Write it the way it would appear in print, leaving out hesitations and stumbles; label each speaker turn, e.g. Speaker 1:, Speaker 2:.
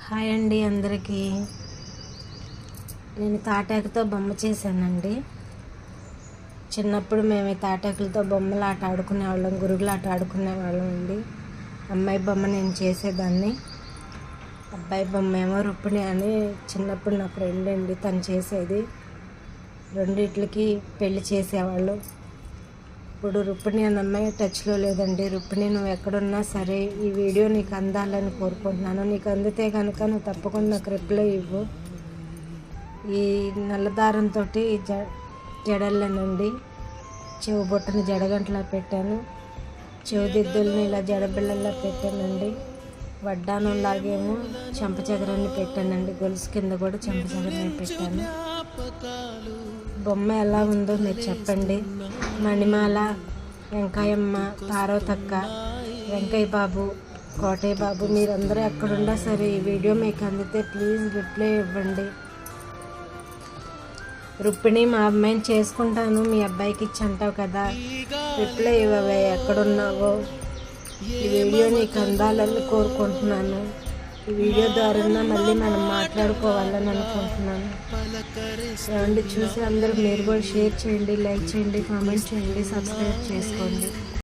Speaker 1: Hi అండి అందరికీ. నేను తాటాకుతో బొమ్మ చేశానండి. చిన్నప్పుడు మేము ఈ తాటాకులతో బొమ్మలు ఆట ఆడుకునేవాళ్ళం, గురుగులు ఆట ఆడుకునేవాళ్ళం అండి. అమ్మాయి బొమ్మ నేను చేసేదాన్ని, అబ్బాయి బొమ్మ ఏమో రుక్మిణి అని చిన్నప్పుడు నా ఫ్రెండ్ అండి, తను చేసేది. రెండిట్లకి పెళ్లి చేసేవాళ్ళు. ఇప్పుడు రుక్మిణి అన్న అమ్మాయి టచ్లో లేదండి. రుక్మిణి, నువ్వు ఎక్కడున్నా సరే ఈ వీడియో నీకు అందాలని కోరుకుంటున్నాను. నీకు అందితే కనుక నువ్వు తప్పకుండా నాకు రిప్లై ఇవ్వు. ఈ నల్లదారంతో జడలనండి, చెవు బొట్టుని జడగంటలా పెట్టాను, చెవుదిద్దుల్ని ఇలా జడబిళ్ళల్లా పెట్టానండి. వడ్డానంలాగేమో చెంపచగరాన్ని పెట్టానండి, గొలుసు కింద కూడా చెంపచగరాన్ని పెట్టాను. బొమ్మ ఎలా ఉందో మీరు చెప్పండి. మణిమాల, వెంకాయమ్మ, పార్వతక్క, వెంకయ్య బాబు, కోటయ్య బాబు, మీరందరూ ఎక్కడున్నా సరే ఈ వీడియో మీకు అందితే ప్లీజ్ రిప్లై ఇవ్వండి. రుక్మిణి, మా అమ్మాయిని చేసుకుంటాను, మీ అబ్బాయికి ఇచ్చి అంటావు కదా, రిప్లై ఇవ్వవే, ఎక్కడున్నావో. ఈ వీడియో నీకు అందాలని కోరుకుంటున్నాను. ఈ వీడియో ద్వారా మళ్ళీ మనం మాట్లాడుకోవాలని అనుకుంటున్నాను. ఏమండి, చూసి అందరూ మీరు కూడా షేర్ చేయండి, లైక్ చేయండి, కామెంట్ చేయండి, సబ్స్క్రైబ్ చేసుకోండి.